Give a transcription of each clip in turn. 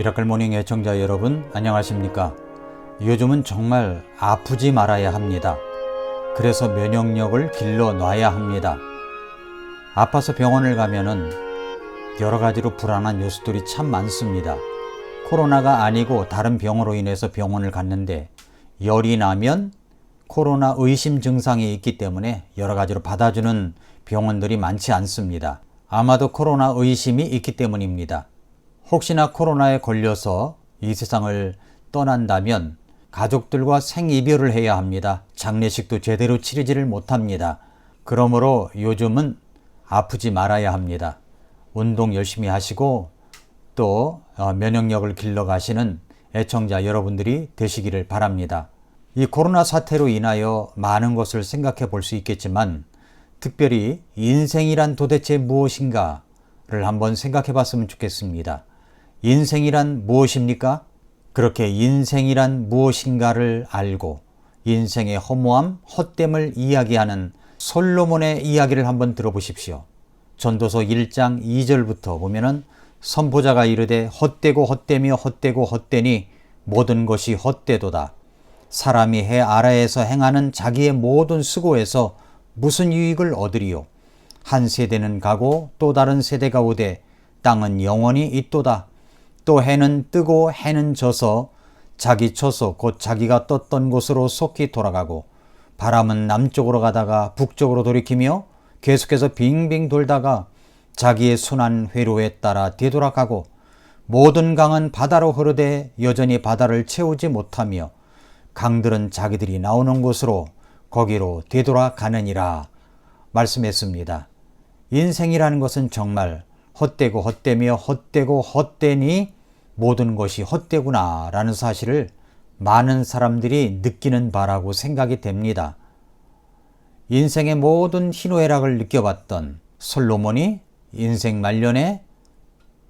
미라클 모닝 애청자 여러분, 안녕하십니까? 요즘은 정말 아프지 말아야 합니다. 그래서 면역력을 길러 놔야 합니다. 아파서 병원을 가면은 여러 가지로 불안한 요소들이 참 많습니다. 코로나가 아니고 다른 병으로 인해서 병원을 갔는데 열이 나면 코로나 의심 증상이 있기 때문에 여러 가지로 받아주는 병원들이 많지 않습니다. 아마도 코로나 의심이 있기 때문입니다. 혹시나 코로나에 걸려서 이 세상을 떠난다면 가족들과 생이별을 해야 합니다. 장례식도 제대로 치르지를 못합니다. 그러므로 요즘은 아프지 말아야 합니다. 운동 열심히 하시고 또 면역력을 길러 가시는 애청자 여러분들이 되시기를 바랍니다. 이 코로나 사태로 인하여 많은 것을 생각해 볼 수 있겠지만 특별히 인생이란 도대체 무엇인가를 한번 생각해 봤으면 좋겠습니다. 인생이란 무엇입니까? 그렇게 인생이란 무엇인가를 알고 인생의 허무함, 헛됨을 이야기하는 솔로몬의 이야기를 한번 들어보십시오. 전도서 1장 2절부터 보면은 선포자가 이르되 헛되고 헛되며 헛되고 헛되니 모든 것이 헛되도다. 사람이 해 아래에서 행하는 자기의 모든 수고에서 무슨 유익을 얻으리요? 한 세대는 가고 또 다른 세대가 오되 땅은 영원히 있도다. 또 해는 뜨고 해는 져서 자기 처소 곧 자기가 떴던 곳으로 속히 돌아가고 바람은 남쪽으로 가다가 북쪽으로 돌이키며 계속해서 빙빙 돌다가 자기의 순한 회로에 따라 되돌아가고 모든 강은 바다로 흐르되 여전히 바다를 채우지 못하며 강들은 자기들이 나오는 곳으로 거기로 되돌아가느니라 말씀했습니다. 인생이라는 것은 정말 헛되고 헛되며 헛되고 헛되니 모든 것이 헛되구나 라는 사실을 많은 사람들이 느끼는 바라고 생각이 됩니다. 인생의 모든 희노애락을 느껴봤던 솔로몬이 인생 말년에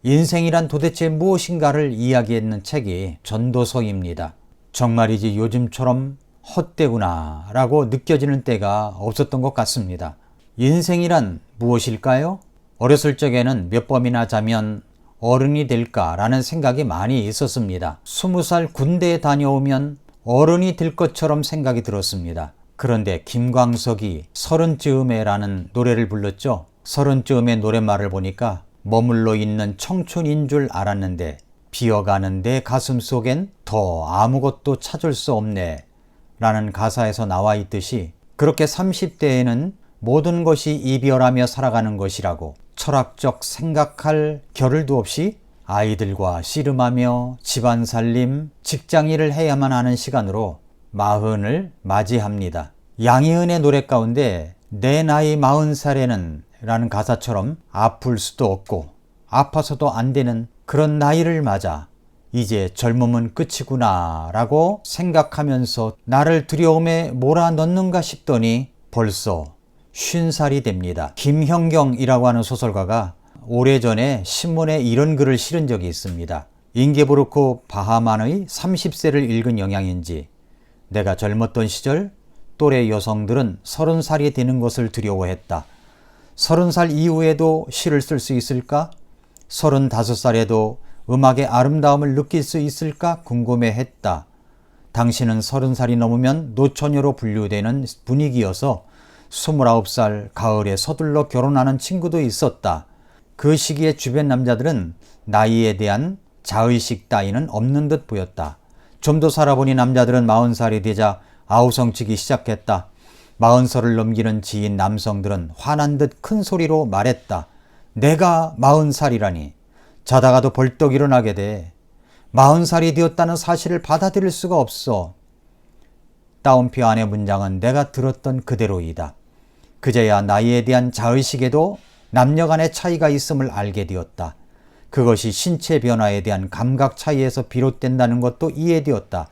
인생이란 도대체 무엇인가를 이야기했는 책이 전도서입니다. 정말이지 요즘처럼 헛되구나 라고 느껴지는 때가 없었던 것 같습니다. 인생이란 무엇일까요? 어렸을 적에는 몇 번이나 자면 어른이 될까라는 생각이 많이 있었습니다. 20살 군대에 다녀오면 어른이 될 것처럼 생각이 들었습니다. 그런데 김광석이 서른쯤에라는 노래를 불렀죠. 서른쯤의 노랫말을 보니까 머물러 있는 청춘인 줄 알았는데 비어가는 내 가슴 속엔 더 아무것도 찾을 수 없네 라는 가사에서 나와 있듯이 그렇게 30대에는 모든 것이 이별하며 살아가는 것이라고 철학적 생각할 겨를도 없이 아이들과 씨름하며 집안 살림, 직장일을 해야만 하는 시간으로 마흔을 맞이합니다. 양희은의 노래 가운데 내 나이 40살에는 라는 가사처럼 아플 수도 없고 아파서도 안 되는 그런 나이를 맞아 이제 젊음은 끝이구나 라고 생각하면서 나를 두려움에 몰아넣는가 싶더니 벌써 50살이 됩니다. 김형경이라고 하는 소설가가 오래전에 신문에 이런 글을 실은 적이 있습니다. 인게부르크 바하만의 30세를 읽은 영향인지 내가 젊었던 시절 또래 여성들은 30살이 되는 것을 두려워했다. 30살 이후에도 시를 쓸 수 있을까? 35살에도 음악의 아름다움을 느낄 수 있을까 궁금해했다. 당신은 30살이 넘으면 노처녀로 분류되는 분위기여서 29살 가을에 서둘러 결혼하는 친구도 있었다. 그 시기에 주변 남자들은 나이에 대한 자의식 따위는 없는 듯 보였다. 좀 더 살아보니 남자들은 40살이 되자 아우성치기 시작했다. 40살을 넘기는 지인 남성들은 화난 듯 큰 소리로 말했다. 내가 40살이라니. 자다가도 벌떡 일어나게 돼. 40살이 되었다는 사실을 받아들일 수가 없어. 따옴표 안의 문장은 내가 들었던 그대로이다. 그제야 나이에 대한 자의식에도 남녀 간의 차이가 있음을 알게 되었다. 그것이 신체 변화에 대한 감각 차이에서 비롯된다는 것도 이해되었다.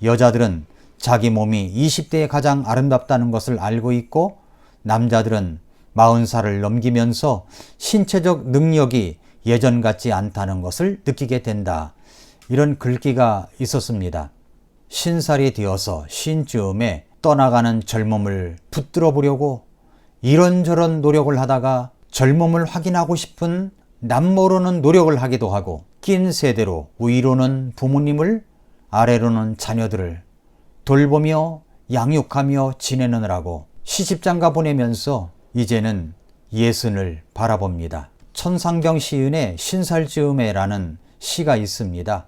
여자들은 자기 몸이 20대에 가장 아름답다는 것을 알고 있고 남자들은 40살을 넘기면서 신체적 능력이 예전 같지 않다는 것을 느끼게 된다. 이런 글귀가 있었습니다. 50살이 되어서 쉰쯤에 떠나가는 젊음을 붙들어 보려고 이런저런 노력을 하다가 젊음을 확인하고 싶은 남모르는 노력을 하기도 하고 바뀐 세대로 위로는 부모님을, 아래로는 자녀들을 돌보며 양육하며 지내느라고 시집장가 보내면서 이제는 예순을 바라봅니다. 천상병 시인의 신살즈음에라는 시가 있습니다.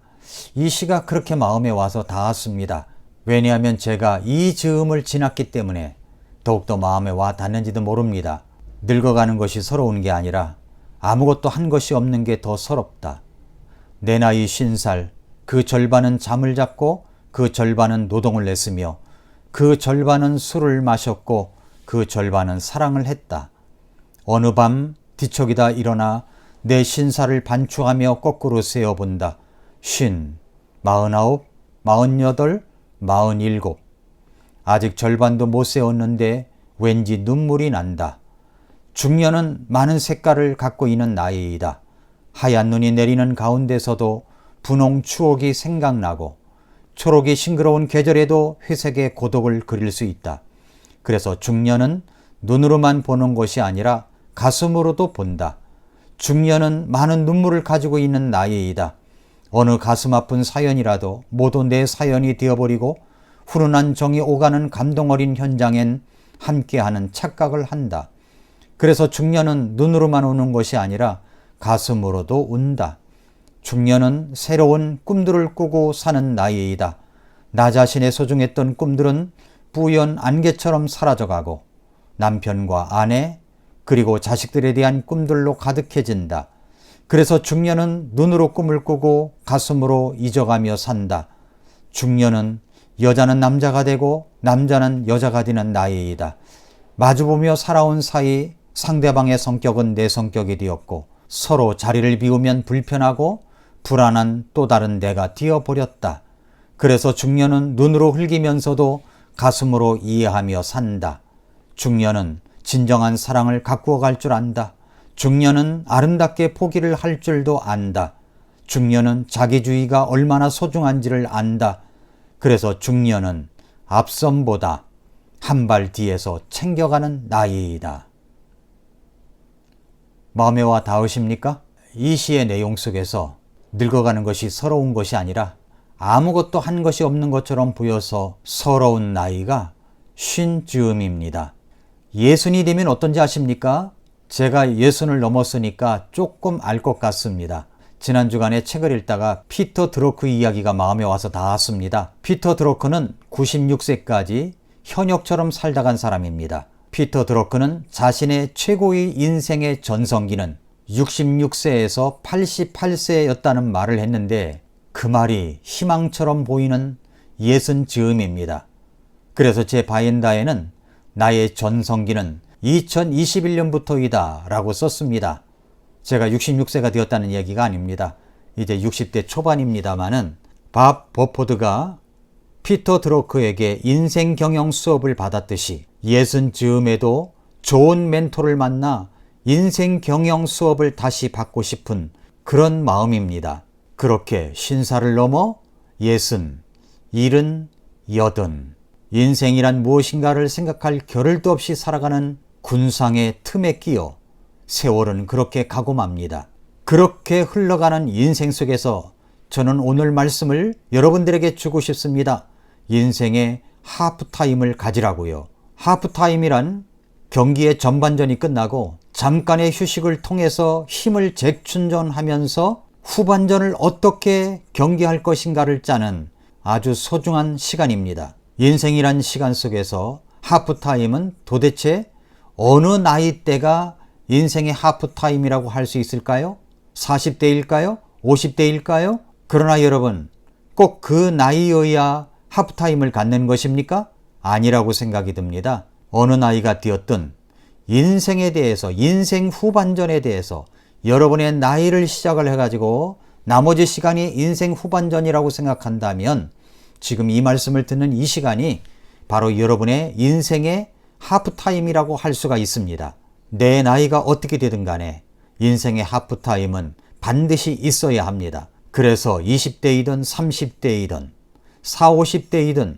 이 시가 그렇게 마음에 와서 닿았습니다. 왜냐하면 제가 이 즈음을 지났기 때문에 더욱더 마음에 와 닿는지도 모릅니다. 늙어가는 것이 서러운 게 아니라 아무것도 한 것이 없는 게 더 서럽다. 내 나이 50살, 그 절반은 잠을 잤고 그 절반은 노동을 했으며 그 절반은 술을 마셨고 그 절반은 사랑을 했다. 어느 밤 뒤척이다 일어나 내 신사를 반추하며 거꾸로 세어본다. 50, 49, 48, 47. 아직 절반도 못 세웠는데 왠지 눈물이 난다. 중년은 많은 색깔을 갖고 있는 나이이다. 하얀 눈이 내리는 가운데서도 분홍 추억이 생각나고 초록이 싱그러운 계절에도 회색의 고독을 그릴 수 있다. 그래서 중년은 눈으로만 보는 것이 아니라 가슴으로도 본다. 중년은 많은 눈물을 가지고 있는 나이이다. 어느 가슴 아픈 사연이라도 모두 내 사연이 되어버리고 훈훈한 정이 오가는 감동 어린 현장엔 함께하는 착각을 한다. 그래서 중년은 눈으로만 우는 것이 아니라 가슴으로도 운다. 중년은 새로운 꿈들을 꾸고 사는 나이이다. 나 자신의 소중했던 꿈들은 뿌연 안개처럼 사라져가고 남편과 아내 그리고 자식들에 대한 꿈들로 가득해진다. 그래서 중년은 눈으로 꿈을 꾸고 가슴으로 잊어가며 산다. 중년은 여자는 남자가 되고 남자는 여자가 되는 나이이다. 마주보며 살아온 사이 상대방의 성격은 내 성격이 되었고 서로 자리를 비우면 불편하고 불안한 또 다른 내가 되어버렸다. 그래서 중년은 눈으로 흘기면서도 가슴으로 이해하며 산다. 중년은 진정한 사랑을 가꾸어 갈 줄 안다. 중년은 아름답게 포기를 할 줄도 안다. 중년은 자기주의가 얼마나 소중한지를 안다. 그래서 중년은 앞선보다 한 발 뒤에서 챙겨가는 나이이다. 마음에 와 닿으십니까? 이 시의 내용 속에서 늙어가는 것이 서러운 것이 아니라 아무것도 한 것이 없는 것처럼 보여서 서러운 나이가 50즈음입니다. 예순이 되면 어떤지 아십니까? 제가 예순을 넘었으니까 조금 알 것 같습니다. 지난 주간에 책을 읽다가 피터 드로크 이야기가 마음에 와서 닿았습니다. 피터 드로크는 96세까지 현역처럼 살다 간 사람입니다. 피터 드로크는 자신의 최고의 인생의 전성기는 66세에서 88세였다는 말을 했는데 그 말이 희망처럼 보이는 60즈음입니다. 그래서 제 바엔다에는 나의 전성기는 2021년부터이다 라고 썼습니다. 제가 66세가 되었다는 얘기가 아닙니다. 이제 60대 초반입니다마는 밥 버포드가 피터 드로크에게 인생 경영 수업을 받았듯이 60즈음에도 좋은 멘토를 만나 인생 경영 수업을 다시 받고 싶은 그런 마음입니다. 그렇게 신사를 넘어 60, 70, 80 인생이란 무엇인가를 생각할 겨를도 없이 살아가는 군상의 틈에 끼어 세월은 그렇게 가고 맙니다. 그렇게 흘러가는 인생 속에서 저는 오늘 말씀을 여러분들에게 주고 싶습니다. 인생의 하프타임을 가지라고요. 하프타임이란 경기의 전반전이 끝나고 잠깐의 휴식을 통해서 힘을 재충전하면서 후반전을 어떻게 경기할 것인가를 짜는 아주 소중한 시간입니다. 인생이란 시간 속에서 하프타임은 도대체 어느 나이대가 인생의 하프타임이라고 할 수 있을까요? 40대일까요? 50대일까요? 그러나 여러분, 꼭 그 나이여야 하프타임을 갖는 것입니까? 아니라고 생각이 듭니다. 어느 나이가 되었든 인생에 대해서, 인생 후반전에 대해서 여러분의 나이를 시작을 해가지고 나머지 시간이 인생 후반전이라고 생각한다면 지금 이 말씀을 듣는 이 시간이 바로 여러분의 인생의 하프타임이라고 할 수가 있습니다. 내 나이가 어떻게 되든 간에 인생의 하프타임은 반드시 있어야 합니다. 그래서 20대이든 30대이든 40, 50대이든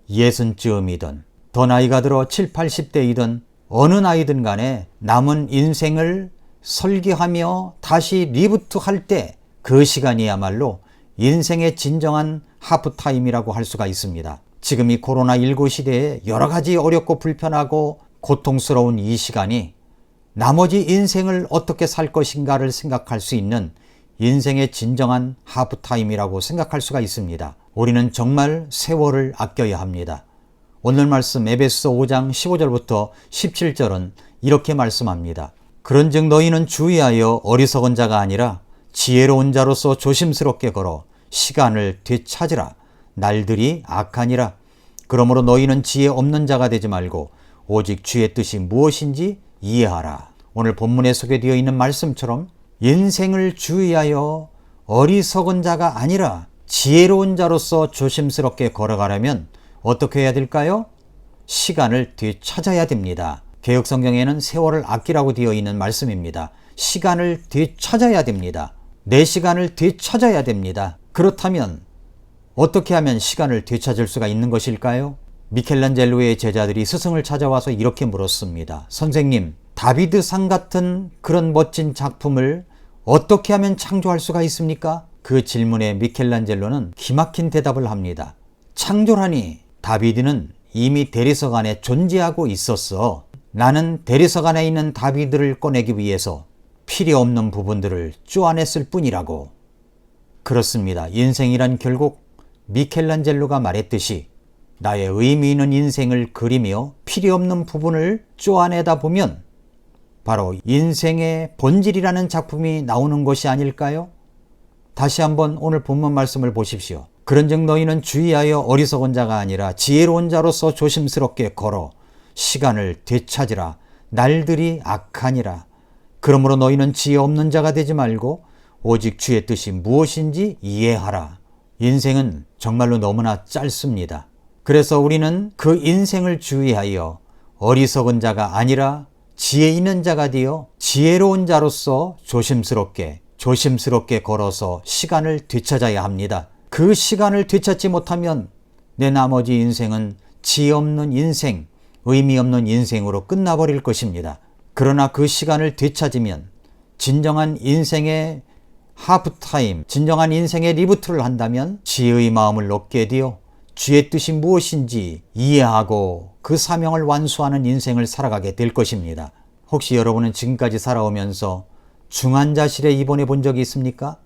60쯤이든 더 나이가 들어 70, 80대이든 어느 나이든 간에 남은 인생을 설계하며 다시 리부트할 때 그 시간이야말로 인생의 진정한 하프타임이라고 할 수가 있습니다. 지금 이 코로나19 시대에 여러 가지 어렵고 불편하고 고통스러운 이 시간이 나머지 인생을 어떻게 살 것인가를 생각할 수 있는 인생의 진정한 하프타임이라고 생각할 수가 있습니다. 우리는 정말 세월을 아껴야 합니다. 오늘 말씀 에베소 5장 15절부터 17절은 이렇게 말씀합니다. 그런즉 너희는 주의하여 어리석은 자가 아니라 지혜로운 자로서 조심스럽게 걸어 시간을 되찾으라. 날들이 악하니라. 그러므로 너희는 지혜 없는 자가 되지 말고 오직 주의 뜻이 무엇인지 이해하라. 오늘 본문에 소개되어 있는 말씀처럼 인생을 주의하여 어리석은 자가 아니라 지혜로운 자로서 조심스럽게 걸어가려면 어떻게 해야 될까요? 시간을 되찾아야 됩니다. 개역성경에는 세월을 아끼라고 되어 있는 말씀입니다. 시간을 되찾아야 됩니다. 내 시간을 되찾아야 됩니다. 그렇다면 어떻게 하면 시간을 되찾을 수가 있는 것일까요? 미켈란젤로의 제자들이 스승을 찾아와서 이렇게 물었습니다. 선생님, 다비드상 같은 그런 멋진 작품을 어떻게 하면 창조할 수가 있습니까? 그 질문에 미켈란젤로는 기막힌 대답을 합니다. 창조라니, 다비드는 이미 대리석 안에 존재하고 있었어. 나는 대리석 안에 있는 다비드를 꺼내기 위해서 필요 없는 부분들을 쪼아냈을 뿐이라고. 그렇습니다. 인생이란 결국 미켈란젤로가 말했듯이 나의 의미 있는 인생을 그리며 필요 없는 부분을 쪼아내다 보면 바로 인생의 본질이라는 작품이 나오는 것이 아닐까요? 다시 한번 오늘 본문 말씀을 보십시오. 그런즉 너희는 주의하여 어리석은 자가 아니라 지혜로운 자로서 조심스럽게 걸어 시간을 되찾으라. 날들이 악하니라. 그러므로 너희는 지혜 없는 자가 되지 말고 오직 주의 뜻이 무엇인지 이해하라. 인생은 정말로 너무나 짧습니다. 그래서 우리는 그 인생을 주의하여 어리석은 자가 아니라 지혜 있는 자가 되어 지혜로운 자로서 조심스럽게 걸어서 시간을 되찾아야 합니다. 그 시간을 되찾지 못하면 내 나머지 인생은 지혜 없는 인생, 의미 없는 인생으로 끝나버릴 것입니다. 그러나 그 시간을 되찾으면 진정한 인생의 하프타임, 진정한 인생의 리부트를 한다면 지혜의 마음을 얻게 되어 주의 뜻이 무엇인지 이해하고 그 사명을 완수하는 인생을 살아가게 될 것입니다. 혹시 여러분은 지금까지 살아오면서 중환자실에 입원해 본 적이 있습니까?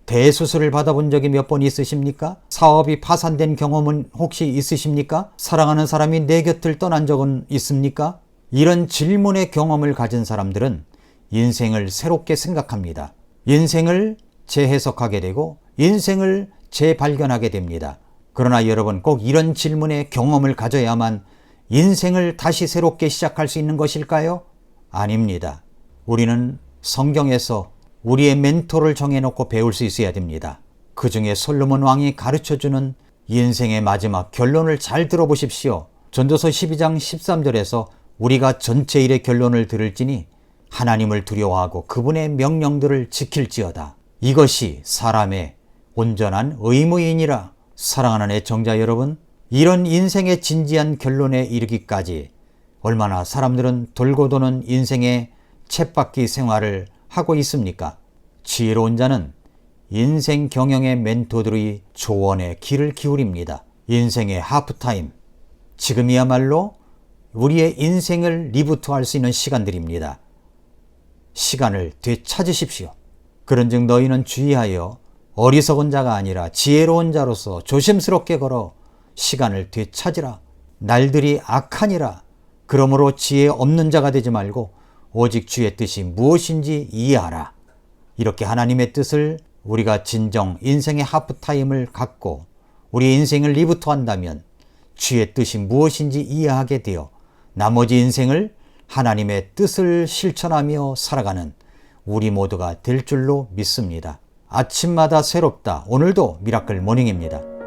대수술을 받아본 적이 몇 번 있으십니까? 사업이 파산된 경험은 혹시 있으십니까? 사랑하는 사람이 내 곁을 떠난 적은 있습니까? 이런 질문의 경험을 가진 사람들은 인생을 새롭게 생각합니다. 인생을 재해석하게 되고 인생을 재발견하게 됩니다. 그러나 여러분, 꼭 이런 질문의 경험을 가져야만 인생을 다시 새롭게 시작할 수 있는 것일까요? 아닙니다. 우리는 성경에서 우리의 멘토를 정해놓고 배울 수 있어야 됩니다. 그 중에 솔로몬 왕이 가르쳐주는 인생의 마지막 결론을 잘 들어보십시오. 전도서 12장 13절에서 우리가 전체 일의 결론을 들을지니 하나님을 두려워하고 그분의 명령들을 지킬지어다. 이것이 사람의 온전한 의무이니라. 사랑하는 애청자 여러분, 이런 인생의 진지한 결론에 이르기까지 얼마나 사람들은 돌고 도는 인생의 쳇바퀴 생활을 하고 있습니까? 지혜로운 자는 인생 경영의 멘토들의 조언에 귀를 기울입니다. 인생의 하프타임, 지금이야말로 우리의 인생을 리부트할 수 있는 시간들입니다. 시간을 되찾으십시오. 그런즉 너희는 주의하여 어리석은 자가 아니라 지혜로운 자로서 조심스럽게 걸어 시간을 되찾으라. 날들이 악하니라. 그러므로 지혜 없는 자가 되지 말고 오직 주의 뜻이 무엇인지 이해하라. 이렇게 하나님의 뜻을 우리가 진정 인생의 하프타임을 갖고 우리 인생을 리부트한다면 주의 뜻이 무엇인지 이해하게 되어 나머지 인생을 하나님의 뜻을 실천하며 살아가는 우리 모두가 될 줄로 믿습니다. 아침마다 새롭다. 오늘도 미라클 모닝입니다.